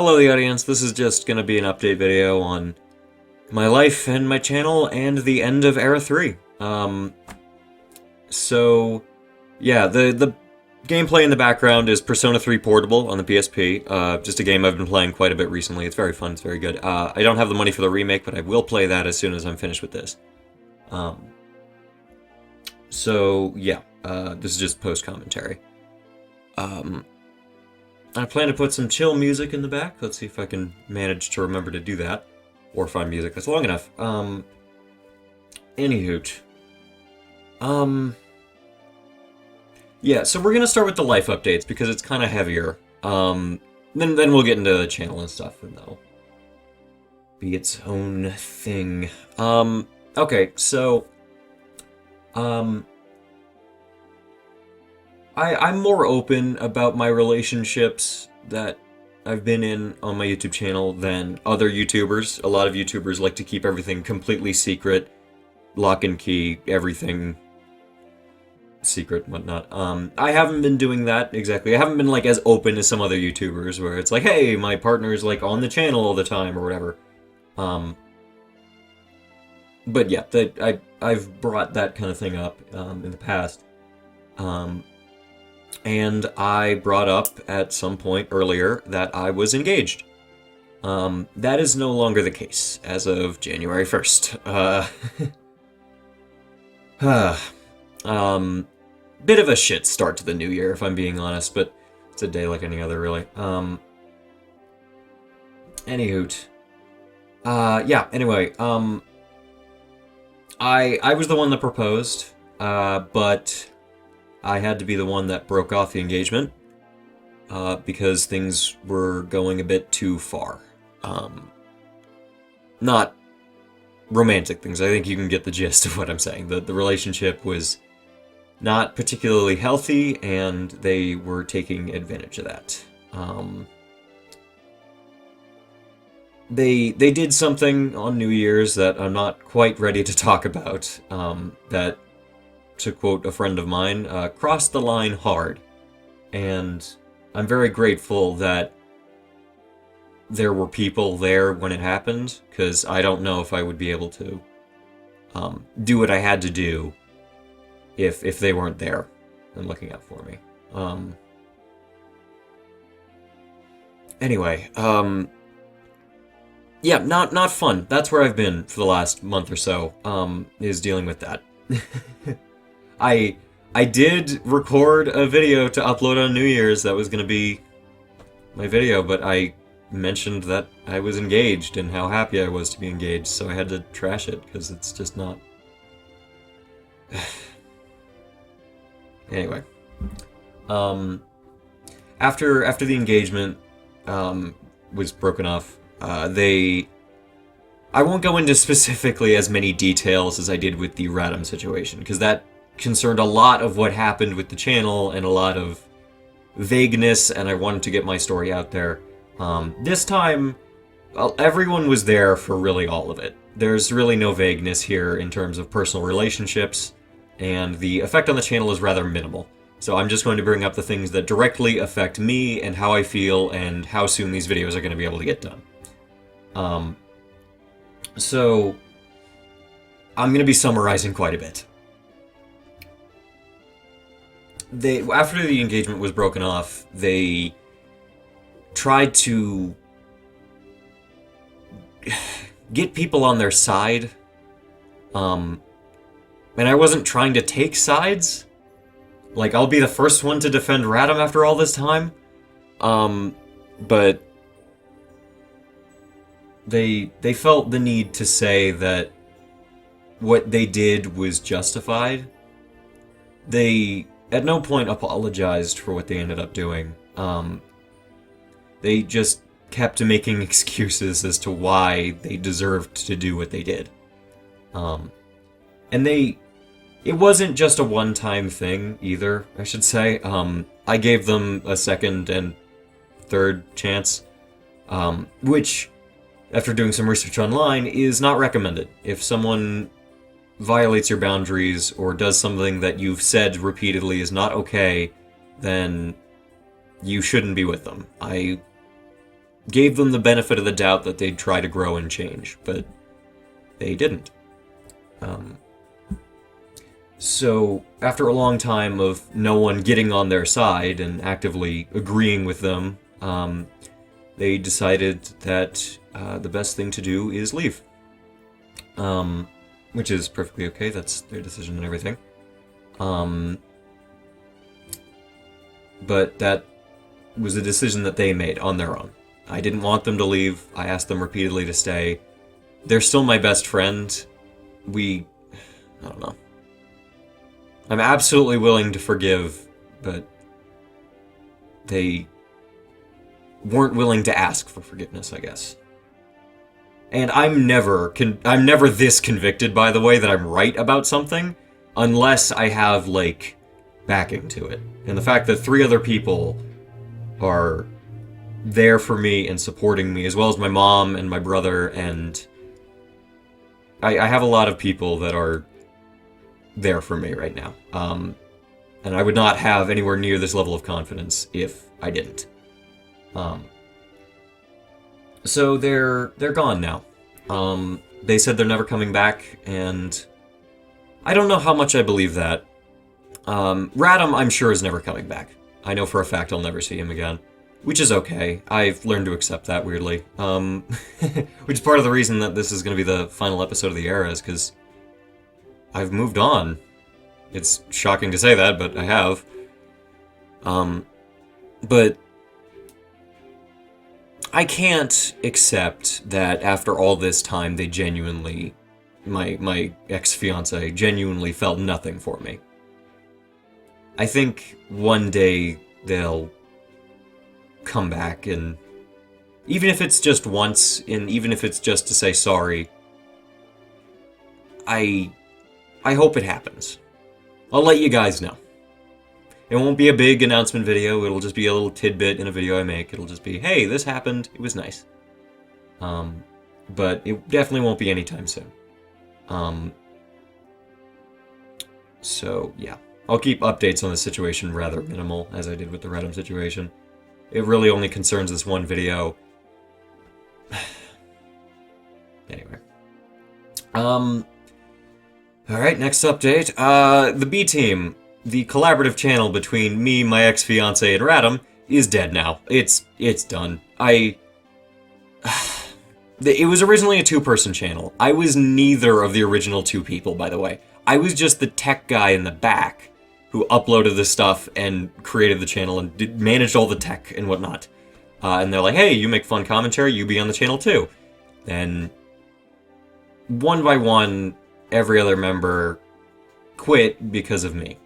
Hello, the audience. This is just going to be an update video on my life and my channel and the end of Era 3. Yeah, the gameplay in the background is Persona 3 Portable on the PSP. Just a game I've been playing quite a bit recently. It's very fun. It's very good. I don't have the money for the remake, but I will play that as soon as I'm finished with this. This is just post-commentary. I plan to put some chill music in the back. Let's see if I can manage to remember to do that. Or find music that's long enough. Anyhoot. Yeah, so we're gonna start with the life updates because it's kind of heavier. Then we'll get into the channel and stuff, and that'll be its own thing. Okay, so... I'm more open about my relationships that I've been in on my YouTube channel than other YouTubers. A lot of YouTubers like to keep everything completely secret, lock and key, everything secret and whatnot. I haven't been doing that exactly. I haven't been like as open as some other YouTubers where it's like, hey, my partner's like on the channel all the time or whatever. But yeah, I've brought that kind of thing up in the past. And I brought up at some point earlier that I was engaged. That is no longer the case as of January 1st. Bit of a shit start to the new year, if I'm being honest, but it's a day like any other, really. Anyhoot. Anyway, I was the one that proposed, but I had to be the one that broke off the engagement, because things were going a bit too far. Not romantic things. I think you can get the gist of what I'm saying. The relationship was not particularly healthy, and they were taking advantage of that. They did something on New Year's that I'm not quite ready to talk about, that, to quote a friend of mine, crossed the line hard. And I'm very grateful that there were people there when it happened, because I don't know if I would be able to do what I had to do if they weren't there and looking out for me. Anyway, yeah, not fun. That's where I've been for the last month or so, is dealing with that. I did record a video to upload on New Year's that was going to be my video, but I mentioned that I was engaged and how happy I was to be engaged, so I had to trash it, because it's just not... Anyway. After the engagement was broken off, I won't go into specifically as many details as I did with the Radom situation, because that concerned a lot of what happened with the channel and a lot of vagueness, and I wanted to get my story out there. This time, everyone was there for really all of it. There's really no vagueness here in terms of personal relationships, and the effect on the channel is rather minimal. So I'm just going to bring up the things that directly affect me and how I feel and how soon these videos are going to be able to get done. So I'm going to be summarizing quite a bit. After the engagement was broken off, they tried to get people on their side. And I wasn't trying to take sides. Like, I'll be the first one to defend Radom after all this time. But they felt the need to say that what they did was justified. They at no point apologized for what they ended up doing. They just kept making excuses as to why they deserved to do what they did. And it wasn't just a one-time thing, either, I should say. I gave them a second and third chance, which, after doing some research online, is not recommended. If someone violates your boundaries or does something that you've said repeatedly is not okay, then you shouldn't be with them. I gave them the benefit of the doubt that they'd try to grow and change, but they didn't. So, after a long time of no one getting on their side and actively agreeing with them, they decided that the best thing to do is leave. Which is perfectly okay, that's their decision and everything. But that was a decision that they made on their own. I didn't want them to leave. I asked them repeatedly to stay. They're still my best friend. I don't know. I'm absolutely willing to forgive, but they weren't willing to ask for forgiveness, I guess. And I'm never this convicted, by the way, that I'm right about something, unless I have, like, backing to it. And the fact that 3 other people are there for me and supporting me, as well as my mom and my brother, and I have a lot of people that are there for me right now. And I would not have anywhere near this level of confidence if I didn't. So they're gone now. They said they're never coming back, and I don't know how much I believe that. Radom, I'm sure, is never coming back. I know for a fact I'll never see him again. Which is okay. I've learned to accept that, weirdly. Which is part of the reason that this is going to be the final episode of the era, is because I've moved on. It's shocking to say that, but I have. But I can't accept that after all this time they genuinely, my ex-fiancé genuinely felt nothing for me. I think one day they'll come back, and even if it's just once, and even if it's just to say sorry, I hope it happens. I'll let you guys know. It won't be a big announcement video, it'll just be a little tidbit in a video I make. It'll just be, hey, this happened, it was nice. But it definitely won't be anytime soon. So, yeah. I'll keep updates on the situation rather minimal, as I did with the Radom situation. It really only concerns this one video. Anyway. Alright, next update. The B-Team, the collaborative channel between me, my ex-fiancé, and Radom, is dead now. It's done. It was originally a 2-person channel. I was neither of the original 2 people, by the way. I was just the tech guy in the back who uploaded the stuff and created the channel and managed all the tech and whatnot. And they're like, hey, you make fun commentary, you be on the channel too. Then, one by one, every other member quit because of me.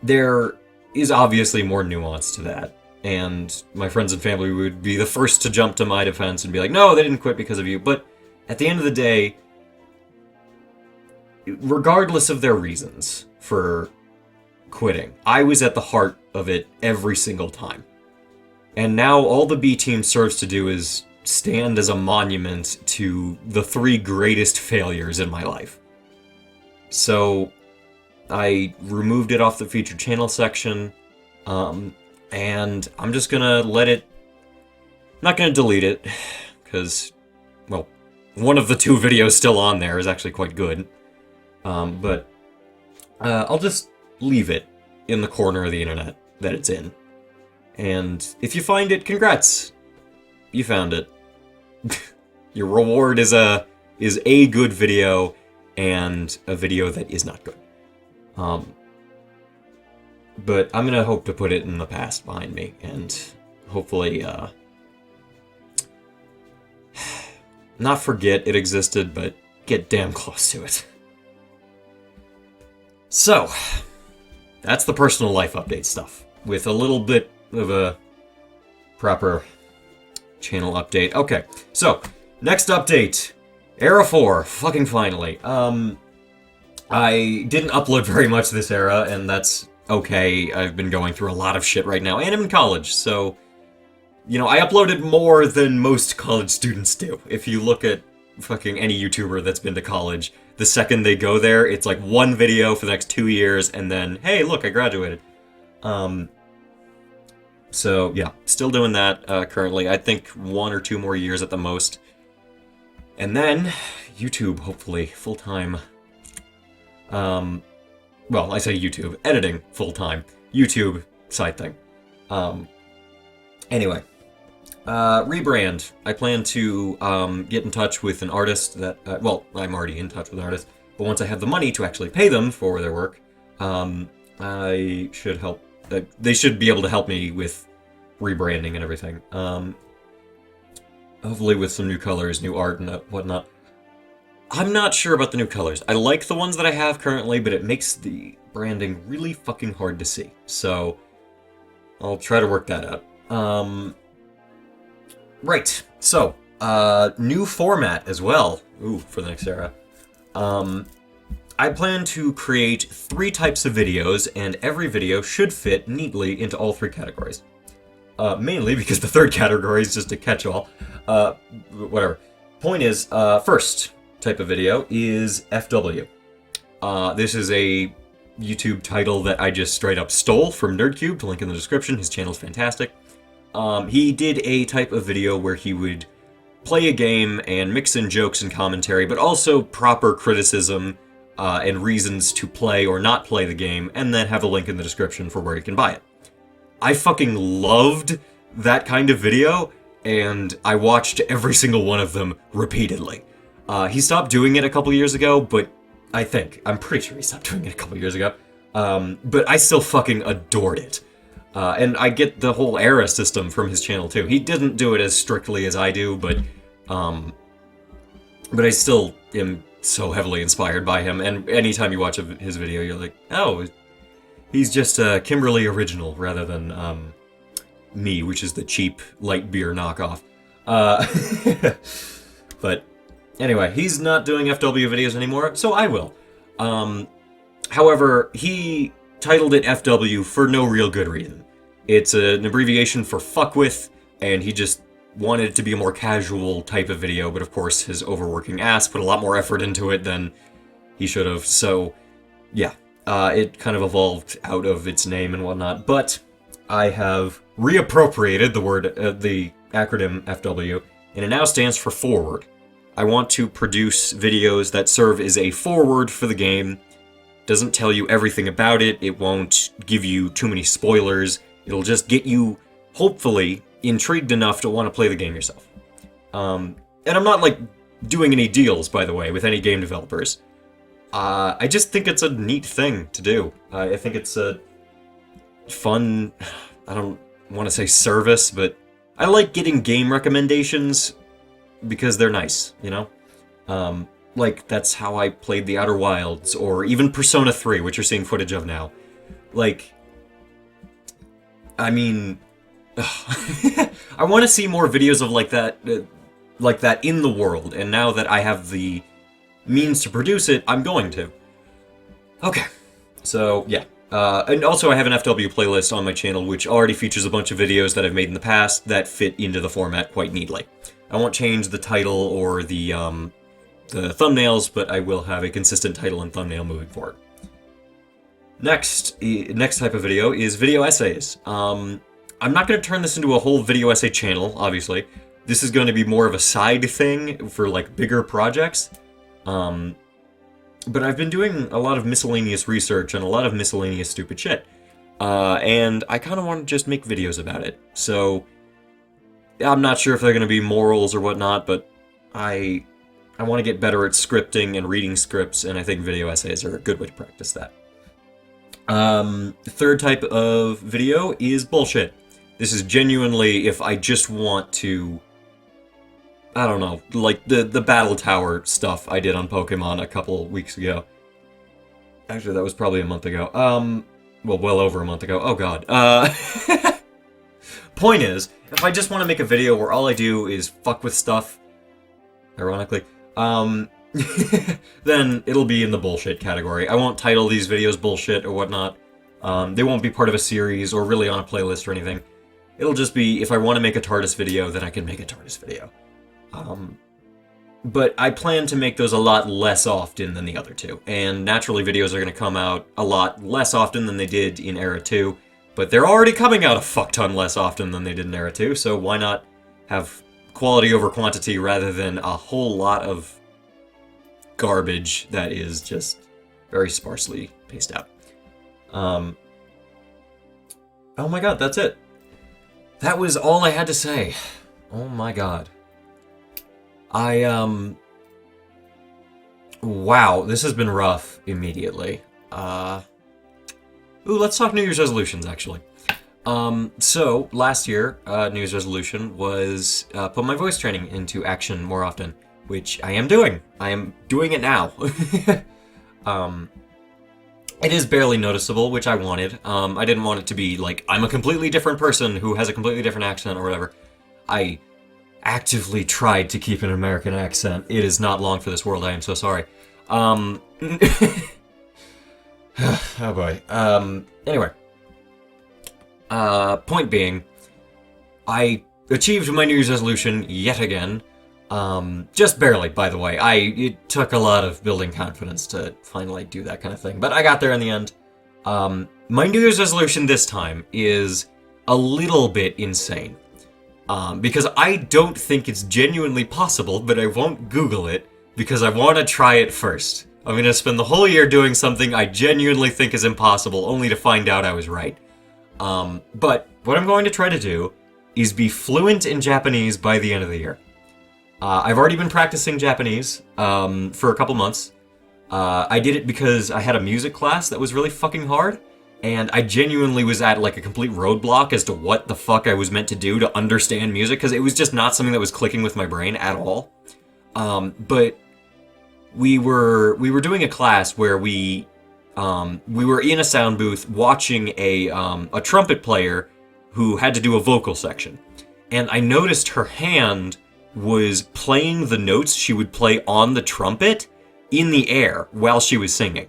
There is obviously more nuance to that, and my friends and family would be the first to jump to my defense and be like, no, they didn't quit because of you. But at the end of the day, regardless of their reasons for quitting, I was at the heart of it every single time. And now all the B-Team serves to do is stand as a monument to the 3 greatest failures in my life. So I removed it off the featured channel section, and I'm just gonna let it... not gonna delete it, because, well, one of the 2 videos still on there is actually quite good. But I'll just leave it in the corner of the internet that it's in. And if you find it, congrats! You found it. Your reward is a good video, and a video that is not good. But I'm gonna hope to put it in the past behind me, and hopefully, not forget it existed, but get damn close to it. So, that's the personal life update stuff, with a little bit of a proper channel update. Okay, so, next update. Era 4, fucking finally. I didn't upload very much this era, and that's okay. I've been going through a lot of shit right now, and I'm in college, so... you know, I uploaded more than most college students do. If you look at fucking any YouTuber that's been to college, the second they go there, it's like 1 video for the next 2 years, and then, hey, look, I graduated. So yeah, still doing that currently. I think 1 or 2 more years at the most. And then YouTube, hopefully, full-time. Well, I say YouTube, editing full-time. YouTube, side thing. Anyway, rebrand. I plan to get in touch with an artist that, well, I'm already in touch with an artist, but once I have the money to actually pay them for their work, I should help, they should be able to help me with rebranding and everything. Hopefully with some new colors, new art, and whatnot. I'm not sure about the new colors. I like the ones that I have currently, but it makes the branding really fucking hard to see. So, I'll try to work that out. Right. So, new format as well. Ooh, for the next era. I plan to create 3 types of videos, and every video should fit neatly into all 3 categories. Mainly because the 3rd category is just a catch-all. Whatever. Point is, first type of video is FW. This is a YouTube title that I just straight up stole from Nerdcube, link in the description. His channel's fantastic. He did a type of video where he would play a game and mix in jokes and commentary, but also proper criticism and reasons to play or not play the game, and then have a link in the description for where you can buy it. I fucking loved that kind of video, and I watched every single one of them repeatedly. He stopped doing it a couple years ago, but I'm pretty sure he stopped doing it a couple years ago. But I still fucking adored it. And I get the whole era system from his channel too. He didn't do it as strictly as I do, but I still am so heavily inspired by him. And anytime you watch his video, you're like, oh, he's just a Kimberly original rather than me, which is the cheap light beer knockoff. But anyway, he's not doing FW videos anymore, so I will. However, he titled it FW for no real good reason. It's an abbreviation for fuck with, and he just wanted it to be a more casual type of video, but of course his overworking ass put a lot more effort into it than he should have, so yeah. It kind of evolved out of its name and whatnot, but I have reappropriated the word, the acronym FW, and it now stands for forward. I want to produce videos that serve as a forward for the game. Doesn't tell you everything about it, it won't give you too many spoilers, it'll just get you, hopefully, intrigued enough to want to play the game yourself. And I'm not, like, doing any deals, by the way, with any game developers. I just think it's a neat thing to do. I think it's a fun, I don't want to say service, but I like getting game recommendations because they're nice, you know? Like, that's how I played The Outer Wilds, or even Persona 3, which you're seeing footage of now. Like, I mean, I want to see more videos of like that in the world, and now that I have the means to produce it, I'm going to. Okay, so yeah. And also I have an FW playlist on my channel which already features a bunch of videos that I've made in the past that fit into the format quite neatly. I won't change the title or the thumbnails, but I will have a consistent title and thumbnail moving forward. Next type of video is video essays. I'm not going to turn this into a whole video essay channel, obviously. This is going to be more of a side thing for like bigger projects. But I've been doing a lot of miscellaneous research and a lot of miscellaneous stupid shit. And I kind of want to just make videos about it. So, I'm not sure if they're going to be morals or whatnot, but I want to get better at scripting and reading scripts, and I think video essays are a good way to practice that. The third type of video is bullshit. This is genuinely if I just want to, I don't know, like the Battle Tower stuff I did on Pokemon a couple weeks ago. Actually, that was probably a month ago. Well over a month ago. Oh god. Point is, if I just want to make a video where all I do is fuck with stuff, ironically, then it'll be in the bullshit category. I won't title these videos bullshit or whatnot. They won't be part of a series or really on a playlist or anything. It'll just be, if I want to make a TARDIS video, then I can make a TARDIS video. But I plan to make those a lot less often than the other two, and naturally videos are going to come out a lot less often than they did in Era 2, But they're already coming out a fuck ton less often than they did in Era 2, so why not have quality over quantity rather than a whole lot of garbage that is just very sparsely paced out. Oh my god, that's it. That was all I had to say. Oh my god. Wow, this has been rough immediately. Ooh, let's talk New Year's resolutions, actually. So, last year, New Year's resolution was put my voice training into action more often, which I am doing. I am doing it now. It is barely noticeable, which I wanted. I didn't want it to be like, I'm a completely different person who has a completely different accent or whatever. I actively tried to keep an American accent. It is not long for this world, I am so sorry. Oh boy. Anyway. Point being, I achieved my New Year's resolution yet again. Just barely, by the way. It took a lot of building confidence to finally do that kind of thing, but I got there in the end. My New Year's resolution this time is a little bit insane. Because I don't think it's genuinely possible, but I won't Google it, because I want to try it first. I'm going to spend the whole year doing something I genuinely think is impossible, only to find out I was right. But what I'm going to try to do is be fluent in Japanese by the end of the year. I've already been practicing Japanese for a couple months. I did it because I had a music class that was really fucking hard, and I genuinely was at like a complete roadblock as to what the fuck I was meant to do to understand music, because it was just not something that was clicking with my brain at all. But we were doing a class where we were in a sound booth watching a trumpet player who had to do a vocal section, and I noticed her hand was playing the notes she would play on the trumpet in the air while she was singing.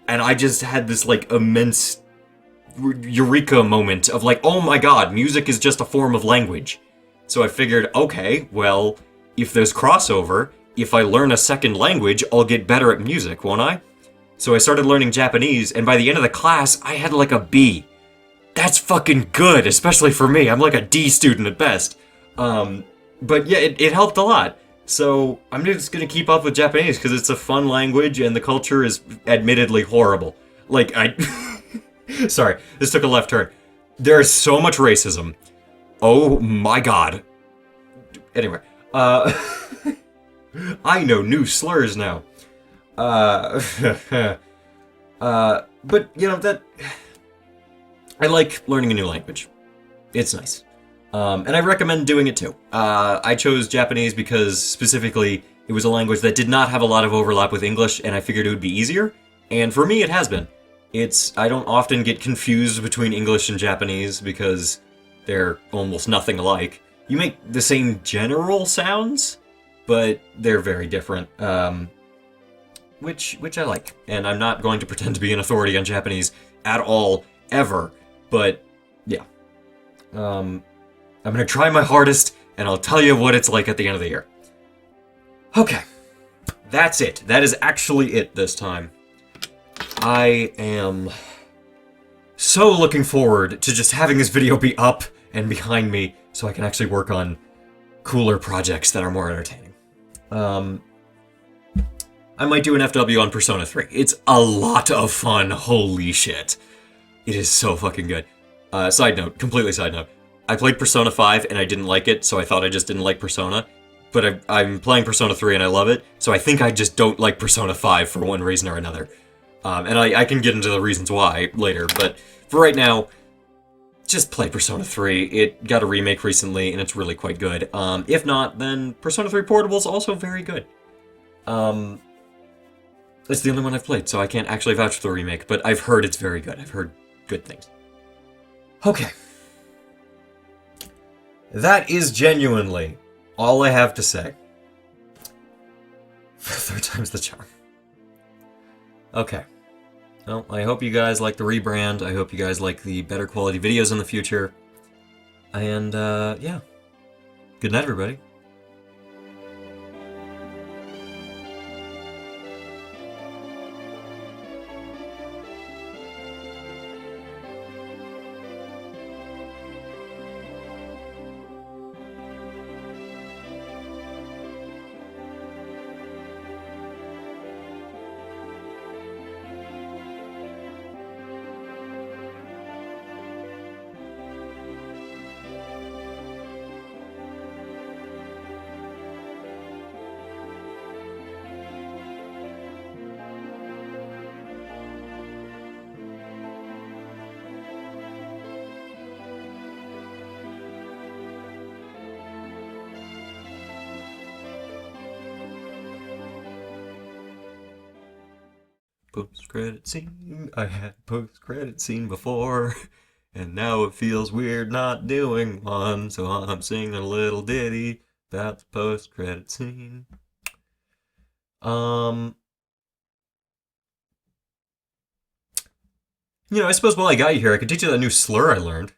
And I just had this like immense eureka moment of like, oh my god, music is just a form of language. So I figured, okay, well, if there's crossover, if I learn a second language, I'll get better at music, won't I? So I started learning Japanese, and by the end of the class, I had like a B. That's fucking good, especially for me. I'm like a D student at best. But yeah, it helped a lot. So I'm just gonna keep up with Japanese because it's a fun language and the culture is admittedly horrible. Like, sorry, this took a left turn. There is so much racism. Oh my god. Anyway, I know new slurs now. But, you know, that... I like learning a new language. It's nice. And I recommend doing it too. I chose Japanese because, specifically, it was a language that did not have a lot of overlap with English, and I figured it would be easier. And for me, it has been. I don't often get confused between English and Japanese because they're almost nothing alike. You make the same general sounds, but they're very different. Which I like. And I'm not going to pretend to be an authority on Japanese at all, ever. But, yeah. I'm gonna try my hardest, and I'll tell you what it's like at the end of the year. Okay. That's it. That is actually it this time. I am so looking forward to just having this video be up and behind me so I can actually work on cooler projects that are more entertaining. I might do an FW on Persona 3. It's a lot of fun. Holy shit. It is so fucking good. Side note, completely side note. I played Persona 5 and I didn't like it, so I thought I just didn't like Persona. But I'm playing Persona 3 and I love it, so I think I just don't like Persona 5 for one reason or another. And I can get into the reasons why later, but for right now, just play Persona 3. It got a remake recently and it's really quite good. If not, then Persona 3 Portable is also very good. It's the only one I've played, so I can't actually vouch for the remake, but I've heard it's very good. I've heard good things. Okay. That is genuinely all I have to say. Third time's the charm. Okay. Well, I hope you guys like the rebrand. I hope you guys like the better quality videos in the future. And, yeah. Good night, everybody. post-credit scene. I had a post-credit scene before, and now it feels weird not doing one, so I'm singing a little ditty about the post-credit scene. I suppose while I got you here, I could teach you that new slur I learned.